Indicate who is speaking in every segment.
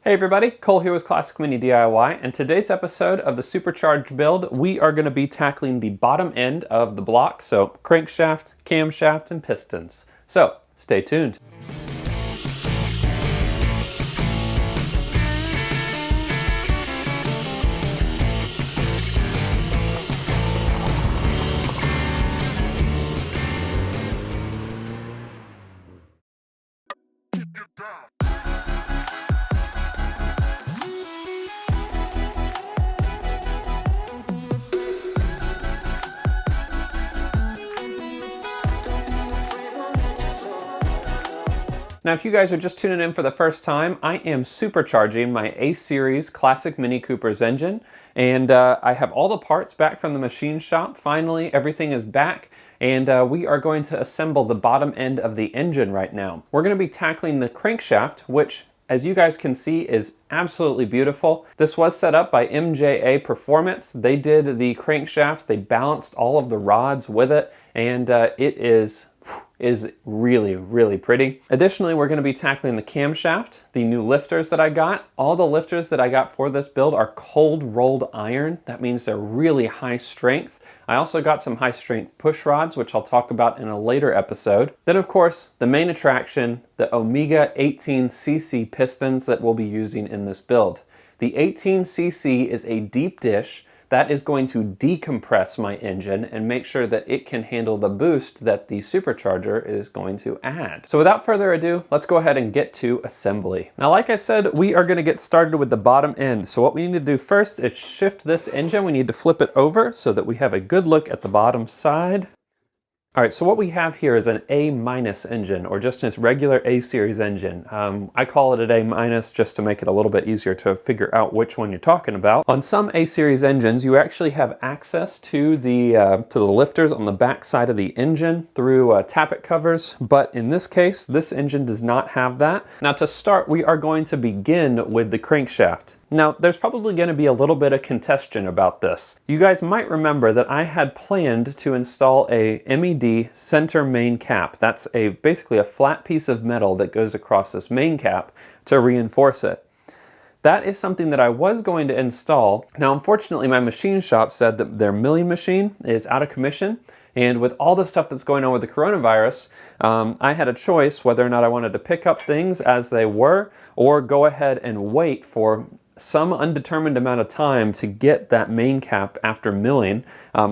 Speaker 1: Hey everybody, Cole here with Classic Mini DIY, and today's episode of the Supercharged build, we are going to be tackling the bottom end of the block, so crankshaft, camshaft, and pistons. So, stay tuned. Now, if you guys are just tuning in for the first time, I am supercharging my A-Series Classic Mini Cooper's engine, and I have all the parts back from the machine shop. Finally, everything is back, and we are going to assemble the bottom end of the engine right now. We're going to be tackling the crankshaft, which, as you guys can see, is absolutely beautiful. This was set up by MJA Performance. They did the crankshaft, they balanced all of the rods with it, and it is really pretty. Additionally, we're going to be tackling the camshaft, the new lifters that I got. All the lifters that I got for this build are cold rolled iron. That means they're really high strength. I also got some high strength push rods, which I'll talk about in a later episode. Then of course, the main attraction, the Omega 18cc pistons that we'll be using in this build. The 18cc is a deep dish that is going to decompress my engine and make sure that it can handle the boost that the supercharger is going to add. So without further ado, let's go ahead and get to assembly. Now, like I said, we are going to get started with the bottom end. So what we need to do first is shift this engine. We need to flip it over so that we have a good look at the bottom side. All right, so what we have here is an A- engine, or just its regular A-Series engine. I call it an A- just to make it a little bit easier to figure out which one you're talking about. On some A-Series engines, you actually have access to the lifters on the back side of the engine through tappet covers, but in this case, this engine does not have that. Now, to start, we are going to begin with the crankshaft. Now, there's probably going to be a little bit of contention about this. You guys might remember that I had planned to install a MED center main cap. That's basically a flat piece of metal that goes across this main cap to reinforce it. That is something that I was going to install. Now, unfortunately, my machine shop said that their milling machine is out of commission. And with all the stuff that's going on with the coronavirus, I had a choice whether or not I wanted to pick up things as they were or go ahead and wait for some undetermined amount of time to get that main cap after milling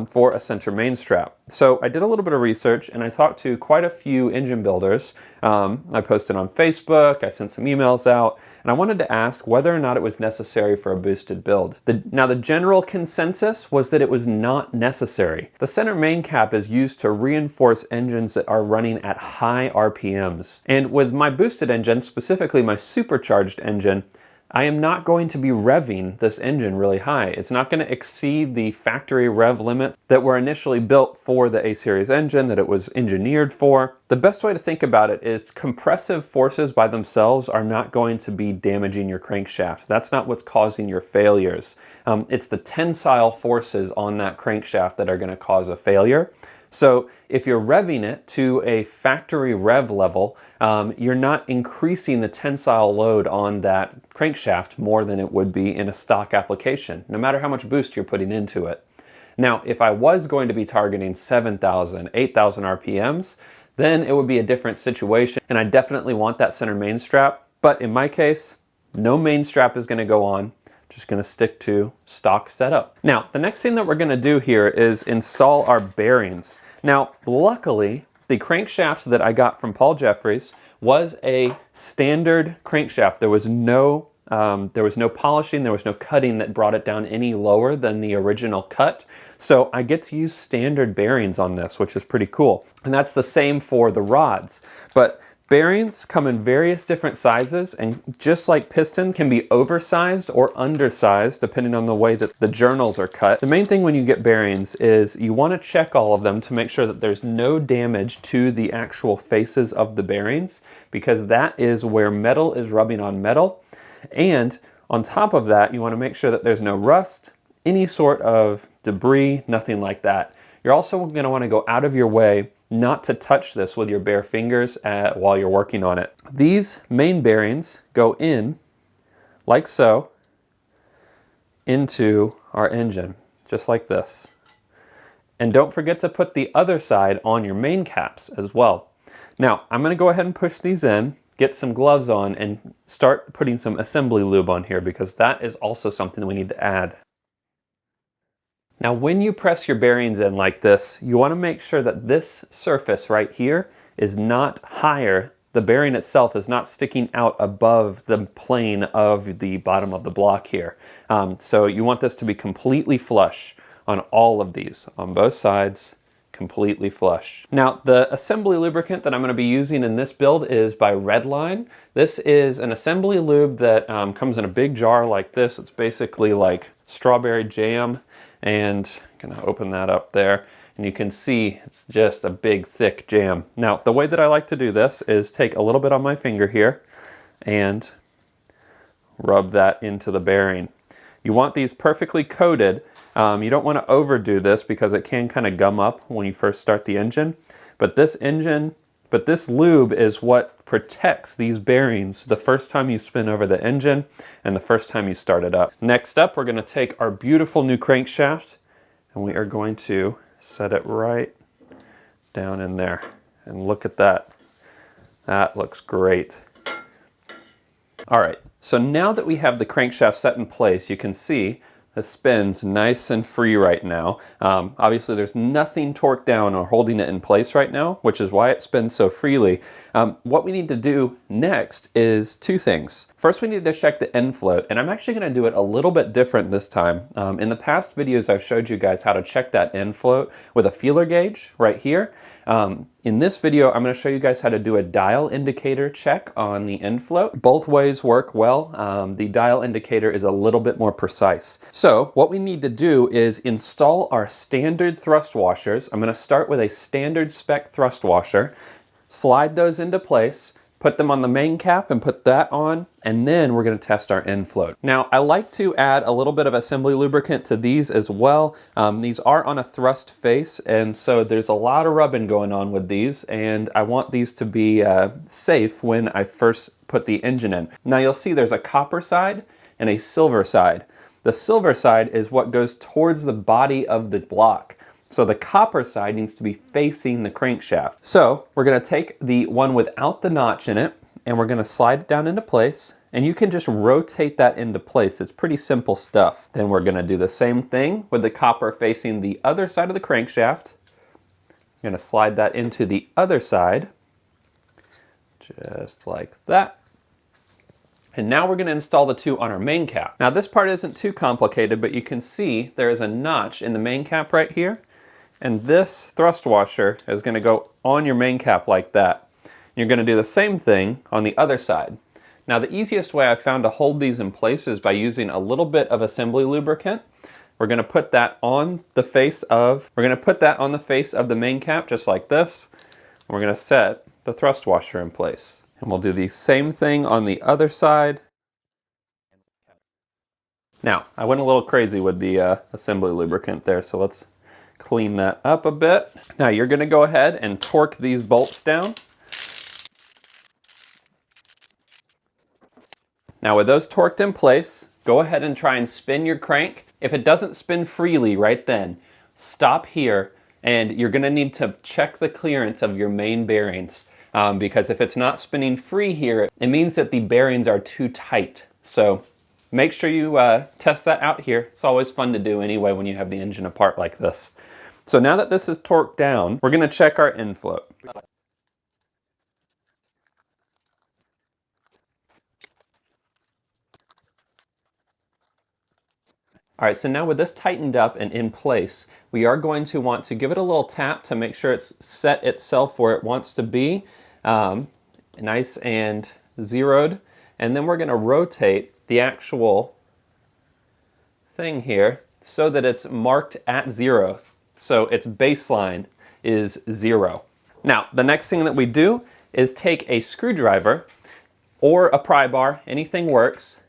Speaker 1: for a center main strap. So I did a little bit of research and I talked to quite a few engine builders. I posted on Facebook, I sent some emails out, and I wanted to ask whether or not it was necessary for a boosted build. Now the general consensus was that it was not necessary. The center main cap is used to reinforce engines that are running at high RPMs. And with my boosted engine, specifically my supercharged engine, I am not going to be revving this engine really high. It's not going to exceed the factory rev limits that were initially built for the A-Series engine, that it was engineered for. The best way to think about it is compressive forces by themselves are not going to be damaging your crankshaft. That's not what's causing your failures. It's the tensile forces on that crankshaft that are going to cause a failure. So if you're revving it to a factory rev level, you're not increasing the tensile load on that crankshaft more than it would be in a stock application, no matter how much boost you're putting into it. Now, if I was going to be targeting 7,000, 8,000 RPMs, then it would be a different situation, and I definitely want that center main strap. But in my case, no main strap is going to go on. Just going to stick to stock setup. Now, the next thing that we're going to do here is install our bearings. Now, luckily, the crankshaft that I got from Paul Jeffries was a standard crankshaft. There was no polishing, there was no cutting that brought it down any lower than the original cut. So I get to use standard bearings on this, which is pretty cool. And that's the same for the rods. But bearings come in various different sizes, and just like pistons can be oversized or undersized depending on the way that the journals are cut. The main thing when you get bearings is you want to check all of them to make sure that there's no damage to the actual faces of the bearings, because that is where metal is rubbing on metal. And on top of that, you want to make sure that there's no rust, any sort of debris, nothing like that. You're also going to want to go out of your way not to touch this with your bare fingers while you're working on it. These main bearings go in like so, into our engine, just like this. And don't forget to put the other side on your main caps as well. Now, I'm going to go ahead and push these in, get some gloves on, and start putting some assembly lube on here because that is also something we need to add. Now, when you press your bearings in like this, you want to make sure that this surface right here is not higher. The bearing itself is not sticking out above the plane of the bottom of the block here. So you want this to be completely flush on all of these, on both sides, completely flush. Now, the assembly lubricant that I'm going to be using in this build is by Redline. This is an assembly lube that comes in a big jar like this. It's basically like strawberry jam, and I'm going to open that up there, and you can see it's just a big thick jam. Now, the way that I like to do this is take a little bit on my finger here and rub that into the bearing. You want these perfectly coated. You don't want to overdo this because it can kind of gum up when you first start the engine. But this lube is what protects these bearings the first time you spin over the engine and the first time you start it up. Next up, we're going to take our beautiful new crankshaft and we are going to set it right down in there. And look at that. That looks great. All right, so now that we have the crankshaft set in place, you can see the spin's nice and free right now. Obviously there's nothing torqued down or holding it in place right now, which is why it spins so freely. What we need to do next is two things. First, we need to check the Endfloat, and I'm actually gonna do it a little bit different this time. In the past videos, I've showed you guys how to check that Endfloat with a feeler gauge right here. In this video, I'm going to show you guys how to do a dial indicator check on the Endfloat. Both ways work well. The dial indicator is a little bit more precise. So what we need to do is install our standard thrust washers. I'm going to start with a standard spec thrust washer, slide those into place, put them on the main cap and put that on, and then we're going to test our Endfloat. Now, I like to add a little bit of assembly lubricant to these as well. These are on a thrust face, and so there's a lot of rubbing going on with these, and I want these to be safe when I first put the engine in. Now, you'll see there's a copper side and a silver side. The silver side is what goes towards the body of the block. So the copper side needs to be facing the crankshaft. So we're going to take the one without the notch in it and we're going to slide it down into place, and you can just rotate that into place. It's pretty simple stuff. Then we're going to do the same thing with the copper facing the other side of the crankshaft. I'm going to slide that into the other side, just like that. And now we're going to install the two on our main cap. Now this part isn't too complicated, but you can see there is a notch in the main cap right here. And this thrust washer is going to go on your main cap like that. You're going to do the same thing on the other side. Now the easiest way I've found to hold these in place is by using a little bit of assembly lubricant. We're going to put that on the face of, the main cap just like this. And we're going to set the thrust washer in place. And we'll do the same thing on the other side. Now, I went a little crazy with the assembly lubricant there, so let's clean that up a bit. Now you're going to go ahead and torque these bolts down. Now with those torqued in place, go ahead and try and spin your crank. If it doesn't spin freely right then, stop here and you're going to need to check the clearance of your main bearings. Because if it's not spinning free here, it means that the bearings are too tight. So make sure you test that out here. It's always fun to do anyway when you have the engine apart like this. So now that this is torqued down, we're going to check our Endfloat. All right, so now with this tightened up and in place, we are going to want to give it a little tap to make sure it's set itself where it wants to be, nice and zeroed. And then we're going to rotate the actual thing here so that it's marked at 0. So its baseline is 0. Now, the next thing that we do is take a screwdriver or a pry bar, anything works,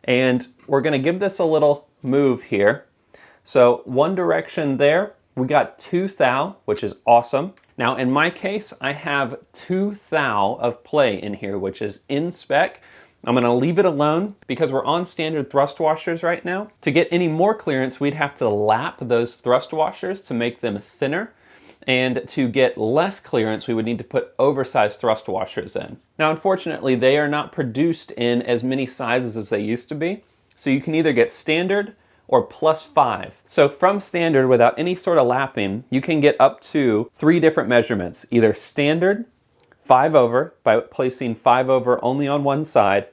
Speaker 1: and we're going to give this a little move here. So one direction there, we got 2 thou, which is awesome. Now in my case, I have 2 thou of play in here, which is in spec. I'm gonna leave it alone because we're on standard thrust washers right now. To get any more clearance, we'd have to lap those thrust washers to make them thinner. And to get less clearance, we would need to put oversized thrust washers in. Now, unfortunately, they are not produced in as many sizes as they used to be. So you can either get standard or +5. So from standard, without any sort of lapping, you can get up to 3 different measurements, either standard, 5 over by placing 5 over only on one side,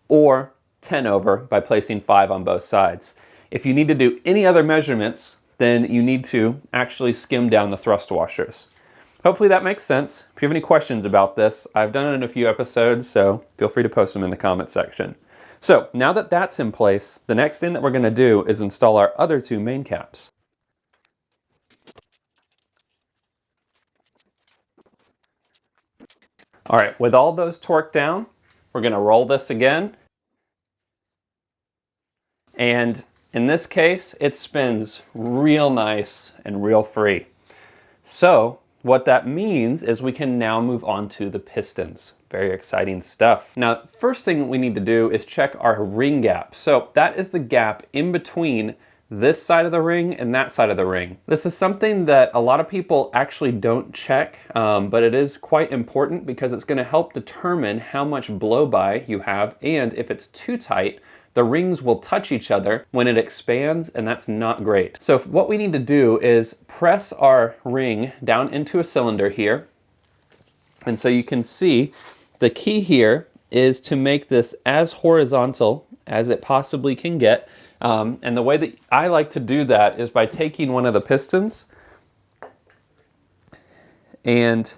Speaker 1: or 10 over by placing 5 on both sides. If you need to do any other measurements, then you need to actually skim down the thrust washers. Hopefully that makes sense. If you have any questions about this, I've done it in a few episodes, so feel free to post them in the comment section. So now that that's in place, the next thing that we're gonna do is install our other 2 main caps. All right, with all those torqued down, we're gonna roll this again. And in this case, it spins real nice and real free. So what that means is we can now move on to the pistons. Very exciting stuff. Now, first thing we need to do is check our ring gap. So that is the gap in between this side of the ring and that side of the ring. This is something that a lot of people actually don't check, but it is quite important because it's gonna help determine how much blow-by you have, and if it's too tight, the rings will touch each other when it expands, and that's not great. So what we need to do is press our ring down into a cylinder here. And so you can see the key here is to make this as horizontal as it possibly can get. And the way that I like to do that is by taking one of the pistons and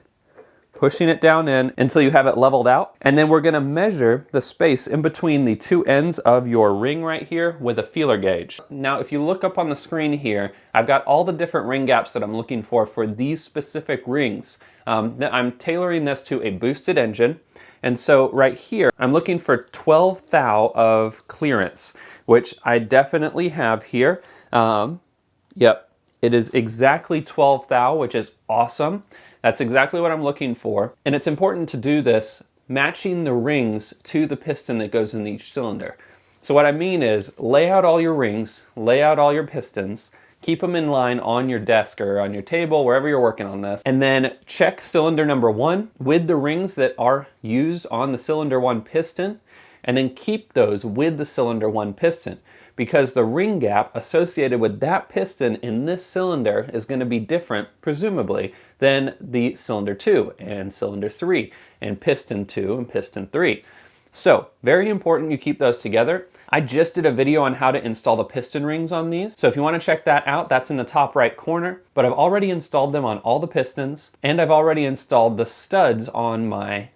Speaker 1: pushing it down in until you have it leveled out. And then we're gonna measure the space in between the 2 ends of your ring right here with a feeler gauge. Now, if you look up on the screen here, I've got all the different ring gaps that I'm looking for these specific rings. I'm tailoring this to a boosted engine. And so right here, I'm looking for 12 thou of clearance, which I definitely have here. Yep, it is exactly 12 thou, which is awesome. That's exactly what I'm looking for. And it's important to do this matching the rings to the piston that goes in each cylinder. So what I mean is lay out all your rings, lay out all your pistons, keep them in line on your desk or on your table, wherever you're working on this, and then check cylinder number 1 with the rings that are used on the cylinder 1 piston, and then keep those with the cylinder 1 piston, because the ring gap associated with that piston in this cylinder is going to be different, presumably, than the cylinder 2 and cylinder 3 and piston 2 and piston 3. So very important you keep those together. I just did a video on how to install the piston rings on these, so if you want to check that out, that's in the top right corner. But I've already installed them on all the pistons, and I've already installed the studs on my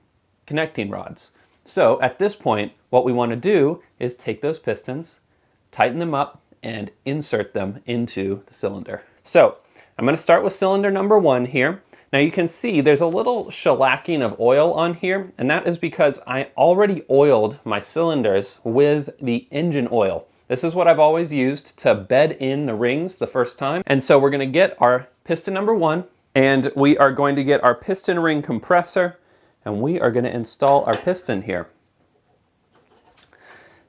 Speaker 1: connecting rods. So at this point, what we want to do is take those pistons, tighten them up, and insert them into the cylinder. So I'm going to start with cylinder number 1 here. Now you can see there's a little shellacking of oil on here, and that is because I already oiled my cylinders with the engine oil. This is what I've always used to bed in the rings the first time. And so we're going to get our piston number 1, and we are going to get our piston ring compressor, and we are going to install our piston here.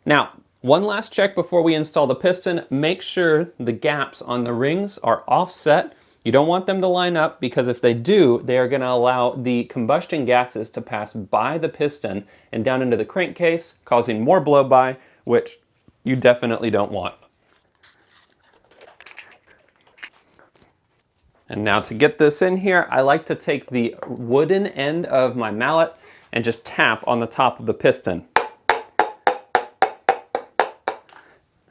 Speaker 1: Now, one last check before we install the piston. Make sure the gaps on the rings are offset. You don't want them to line up, because if they do, they are going to allow the combustion gases to pass by the piston and down into the crankcase, causing more blow-by, which you definitely don't want. And now to get this in here, I like to take the wooden end of my mallet and just tap on the top of the piston.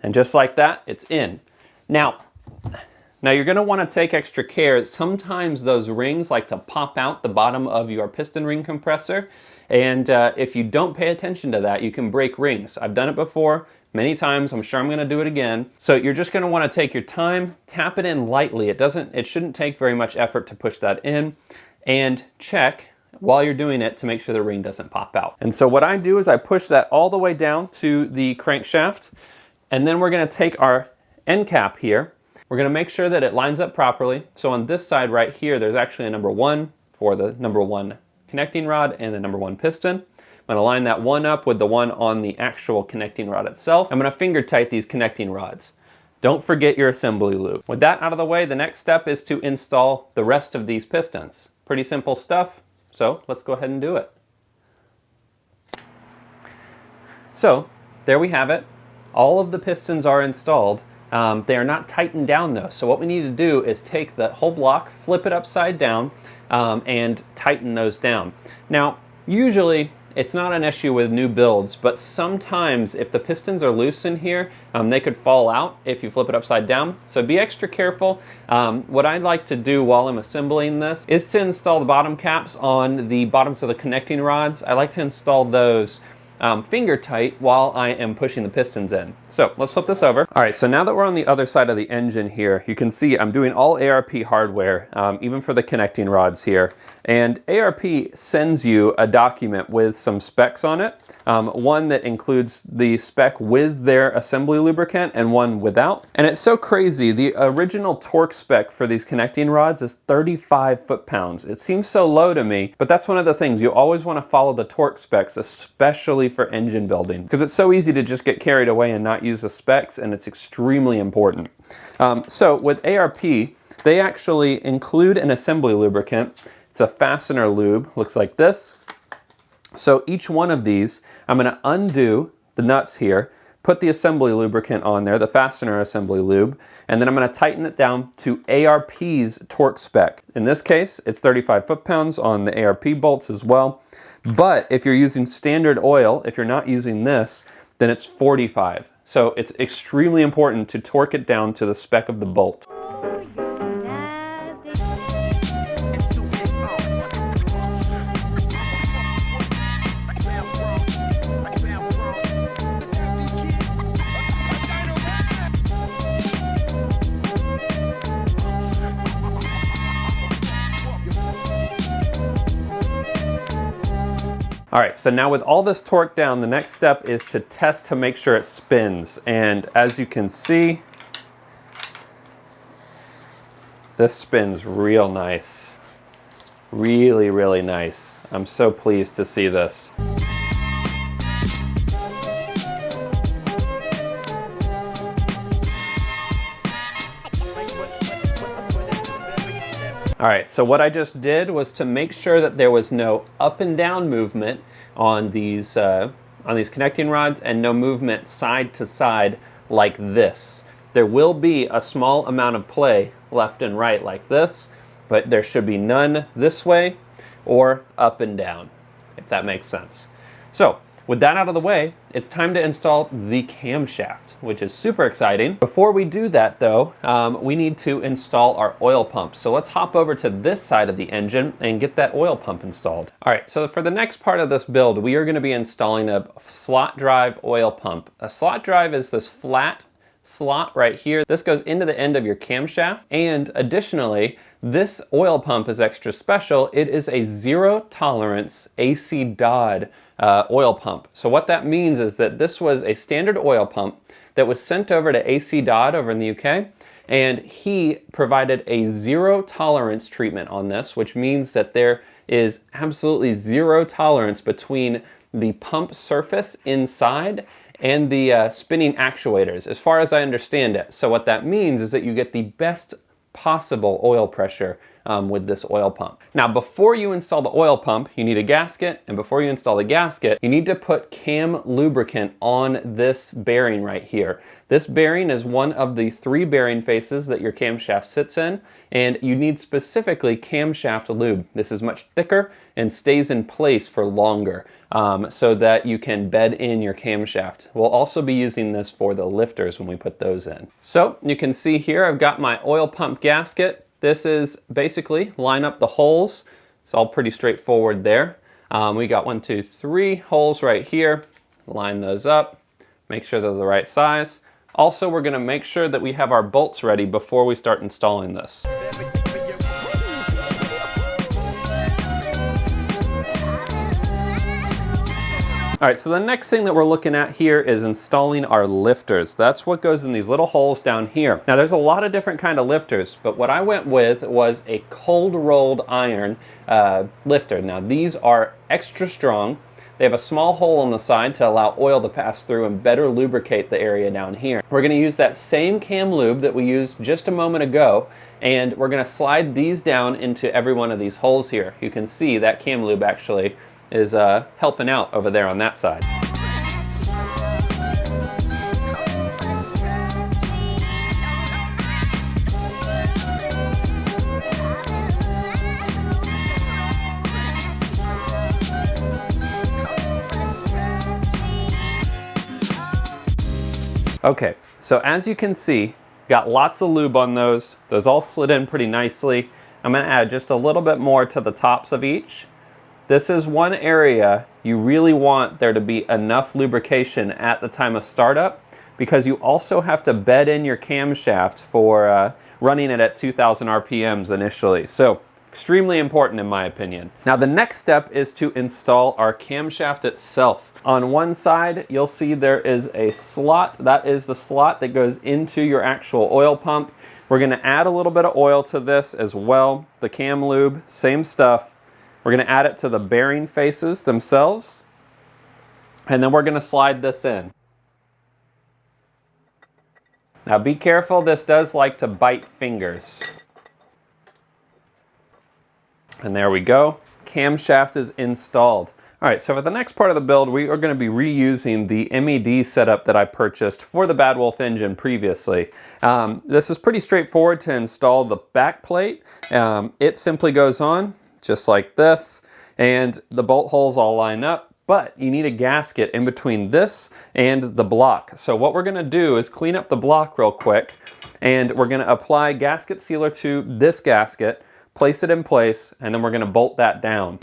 Speaker 1: And just like that, it's in. Now you're going to want to take extra care. Sometimes those rings like to pop out the bottom of your piston ring compressor, and if you don't pay attention to that, you can break rings. I've done it before many times. I'm sure I'm going to do it again. So you're just going to want to take your time, tap it in lightly. It shouldn't take very much effort to push that in, and check while you're doing it to make sure the ring doesn't pop out. And so what I do is I push that all the way down to the crankshaft, and then we're going to take our end cap here. We're going to make sure that it lines up properly. So on this side right here, there's actually a number 1 for the number 1 connecting rod and the number 1 piston. I'm gonna line that one up with the one on the actual connecting rod itself. I'm gonna finger tight these connecting rods. Don't forget your assembly lube. With that out of the way, the next step is to install the rest of these pistons. Pretty simple stuff, so let's go ahead and do it. So, there we have it. All of the pistons are installed. They are not tightened down though, so what we need to do is take the whole block, flip it upside down, and tighten those down. Now, usually it's not an issue with new builds, but sometimes if the pistons are loose in here, they could fall out if you flip it upside down. So be extra careful. What I'd like to do while I'm assembling this is to install the bottom caps on the bottoms of the connecting rods. I like to install those finger tight while I am pushing the pistons in. So let's flip this over. All right, so now that we're on the other side of the engine here, you can see I'm doing all ARP hardware, even for the connecting rods here. And ARP sends you a document with some specs on it. One that includes the spec with their assembly lubricant and one without. And it's so crazy, the original torque spec for these connecting rods is 35 foot-pounds. It seems so low to me, but that's one of the things. You always want to follow the torque specs, especially for engine building, because it's so easy to just get carried away and not use the specs, and it's extremely important. So with ARP, they actually include an assembly lubricant. It's a fastener lube, looks like this. So each one of these, I'm going to undo the nuts here, put the assembly lubricant on there, the fastener assembly lube, and then I'm going to tighten it down to ARP's torque spec. In this case, it's 35 foot-pounds on the ARP bolts as well. But if you're using standard oil, if you're not using this, then it's 45. So it's extremely important to torque it down to the spec of the bolt. All right, so now with all this torque down, the next step is to test to make sure it spins. And as you can see, this spins real nice. Really, really nice. I'm so pleased to see this. All right, so what I just did was to make sure that there was no up and down movement on these connecting rods and no movement side to side like this. There will be a small amount of play left and right like this, but there should be none this way or up and down, if that makes sense. So with that out of the way, it's time to install the camshaft, which is super exciting. Before we do that though, we need to install our oil pump. So let's hop over to this side of the engine and get that oil pump installed. All right, so for the next part of this build, we are gonna be installing a slot drive oil pump. A slot drive is this flat slot right here. This goes into the end of your camshaft, and additionally, this oil pump is extra special. It is a zero tolerance AC DOD oil pump. So what that means is that this was a standard oil pump that was sent over to AC DOD over in the UK, and he provided a zero tolerance treatment on this, which means that there is absolutely zero tolerance between the pump surface inside and the spinning actuators, as far as I understand it. So what that means is that you get the best possible oil pressure with this oil pump. Now, before you install the oil pump, you need a gasket, and before you install the gasket, you need to put cam lubricant on this bearing right here. This bearing is one of the 3 bearing faces that your camshaft sits in, and you need specifically camshaft lube. This is much thicker and stays in place for longer, so that you can bed in your camshaft. We'll also be using this for the lifters when we put those in. So you can see here I've got my oil pump gasket. This is basically line up the holes. It's all pretty straightforward there. We got 1, 2, 3 holes right here. Line those up, make sure they're the right size. Also, we're gonna make sure that we have our bolts ready before we start installing this. All right, so the next thing that we're looking at here is installing our lifters. That's what goes in these little holes down here. Now, there's a lot of different kind of lifters, but what I went with was a cold rolled iron lifter. Now, these are extra strong. They have a small hole on the side to allow oil to pass through and better lubricate the area down here. We're going to use that same cam lube that we used just a moment ago, and we're going to slide these down into every one of these holes here. You can see that cam lube actually is helping out over there on that side. Okay, so as you can see, got lots of lube on those. Those all slid in pretty nicely. I'm gonna add just a little bit more to the tops of each. This is one area you really want there to be enough lubrication at the time of startup, because you also have to bed in your camshaft for running it at 2,000 RPMs initially. So extremely important in my opinion. Now the next step is to install our camshaft itself. On one side, you'll see there is a slot. That is the slot that goes into your actual oil pump. We're gonna add a little bit of oil to this as well. The cam lube, same stuff. We're gonna add it to the bearing faces themselves. And then we're gonna slide this in. Now be careful, this does like to bite fingers. And there we go, camshaft is installed. All right, so for the next part of the build, we are going to be reusing the MED setup that I purchased for the Bad Wolf engine previously. This is pretty straightforward to install the back plate. It simply goes on just like this, and the bolt holes all line up, but you need a gasket in between this and the block. So what we're going to do is clean up the block real quick, and we're going to apply gasket sealer to this gasket, place it in place, and then we're going to bolt that down.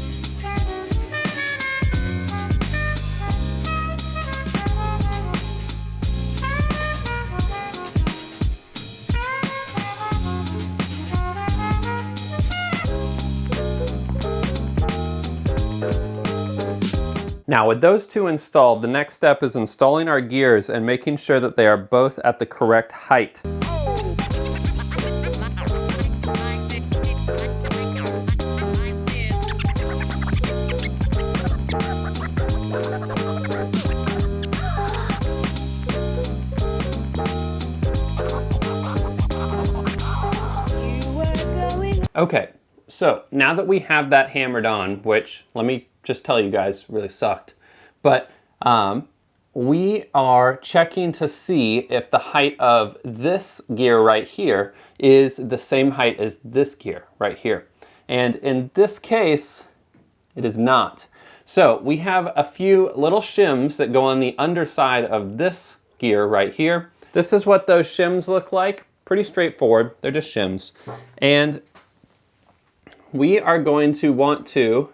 Speaker 1: Now with those two installed, the next step is installing our gears and making sure that they are both at the correct height. Okay, so now that we have that hammered on, which let me just tell you guys really sucked, but we are checking to see if the height of this gear right here is the same height as this gear right here. And in this case, it is not. So we have a few little shims that go on the underside of this gear right here. This is what those shims look like. Pretty straightforward, they're just shims. And we are going to want to,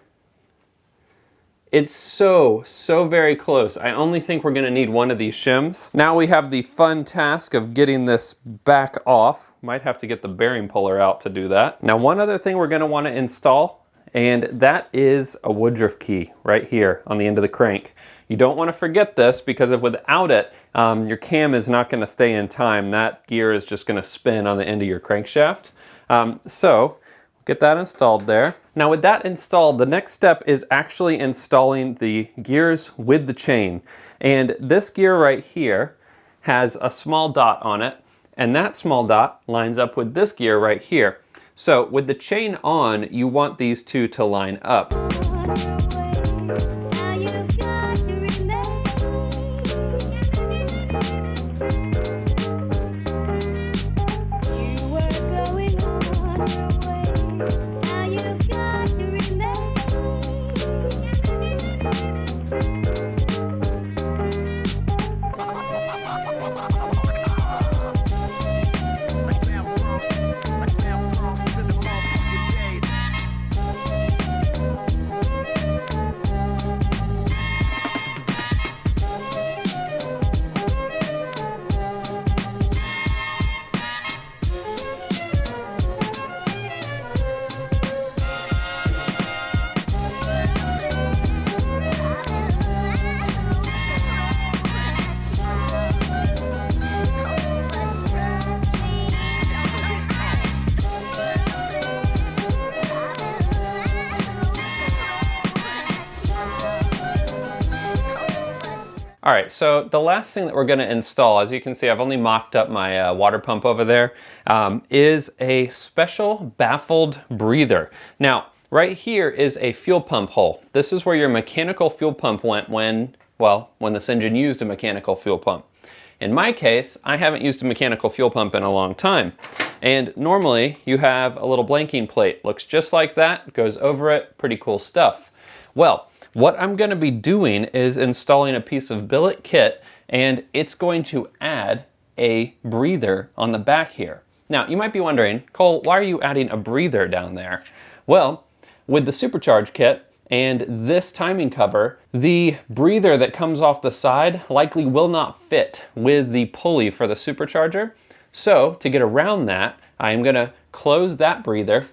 Speaker 1: it's so very close. I only think we're gonna need one of these shims. Now we have the fun task of getting this back off. Might have to get the bearing puller out to do that. Now one other thing we're gonna wanna install, and that is a woodruff key right here on the end of the crank. You don't wanna forget this, because if without it, your cam is not gonna stay in time. That gear is just gonna spin on the end of your crankshaft. So get that installed there. Now with that installed, the next step is actually installing the gears with the chain. And this gear right here has a small dot on it, and that small dot lines up with this gear right here. So with the chain on, you want these two to line up. All right, so the last thing that we're going to install, as you can see, I've only mocked up my water pump over there, is a special baffled breather. Now, right here is a fuel pump hole. This is where your mechanical fuel pump went when this engine used a mechanical fuel pump. In my case, I haven't used a mechanical fuel pump in a long time. And normally you have a little blanking plate. Looks just like that, goes over it, pretty cool stuff. Well, what I'm going to be doing is installing a piece of billet kit, and it's going to add a breather on the back here. Now, you might be wondering, Cole, why are you adding a breather down there? Well, with the supercharge kit and this timing cover, the breather that comes off the side likely will not fit with the pulley for the supercharger. So to get around that, I'm going to close that breather,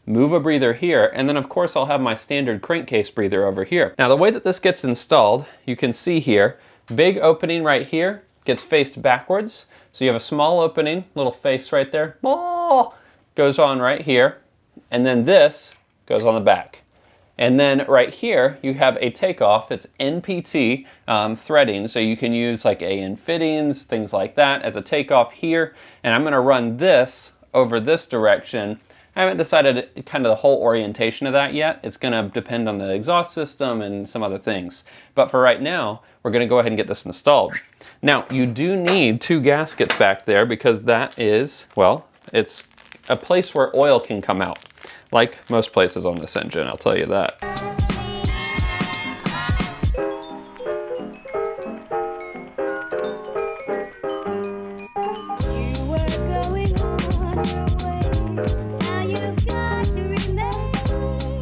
Speaker 1: move a breather here, and then of course I'll have my standard crankcase breather over here. Now the way that this gets installed, you can see here, big opening right here, gets faced backwards. So you have a small opening, little face right there, goes on right here, and then this goes on the back. And then right here, you have a takeoff. It's NPT threading, so you can use like AN fittings, things like that as a takeoff here. And I'm gonna run this over this direction. I haven't decided kind of the whole orientation of that yet. It's gonna depend on the exhaust system and some other things. But for right now, we're gonna go ahead and get this installed. Now, you do need 2 gaskets back there because that is, well, it's a place where oil can come out. Like most places on this engine, I'll tell you that.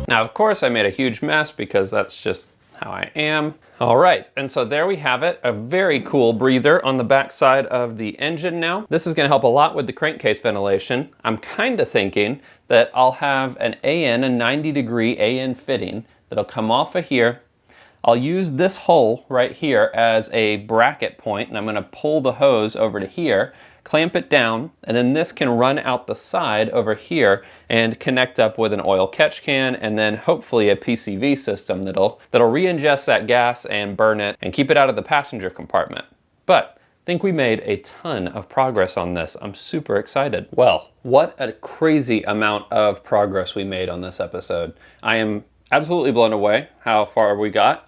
Speaker 1: Now, of course, I made a huge mess because that's just how I am. All right, and so there we have it, a very cool breather on the back side of the engine now. This is gonna help a lot with the crankcase ventilation. I'm kind of thinking that I'll have an AN, a 90-degree AN fitting that'll come off of here. I'll use this hole right here as a bracket point, and I'm gonna pull the hose over to here, clamp it down, and then this can run out the side over here and connect up with an oil catch can, and then hopefully a PCV system that'll re-ingest that gas and burn it and keep it out of the passenger compartment. But I think we made a ton of progress on this. I'm super excited. Well, what a crazy amount of progress we made on this episode. I am absolutely blown away how far we got.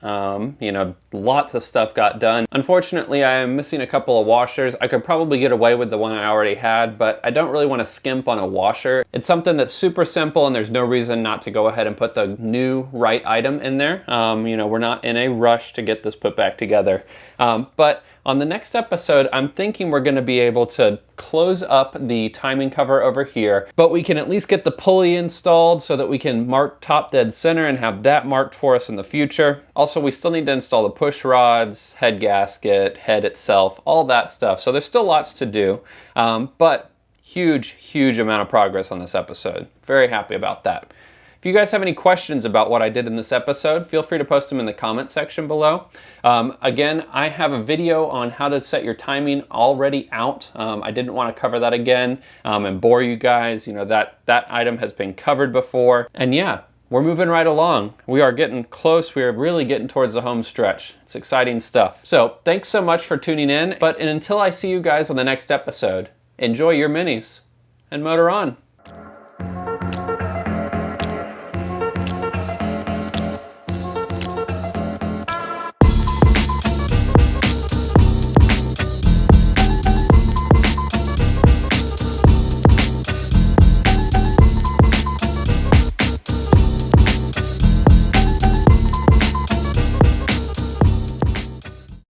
Speaker 1: You know, lots of stuff got done. Unfortunately, I am missing a couple of washers. I could probably get away with the one I already had, but I don't really want to skimp on a washer. It's something that's super simple and there's no reason not to go ahead and put the new right item in there. You know, we're not in a rush to get this put back together. But on the next episode, I'm thinking we're gonna be able to close up the timing cover over here, but we can at least get the pulley installed so that we can mark top dead center and have that marked for us in the future. Also, we still need to install the push rods, head gasket, head itself, all that stuff. So there's still lots to do, but huge amount of progress on this episode. Very happy about that. If you guys have any questions about what I did in this episode, feel free to post them in the comment section below. Again, I have a video on how to set your timing already out. I didn't want to cover that again and bore you guys. You know, that item has been covered before. And yeah, we're moving right along. We are getting close. We are really getting towards the home stretch. It's exciting stuff. So thanks so much for tuning in. But until I see you guys on the next episode, enjoy your minis and motor on.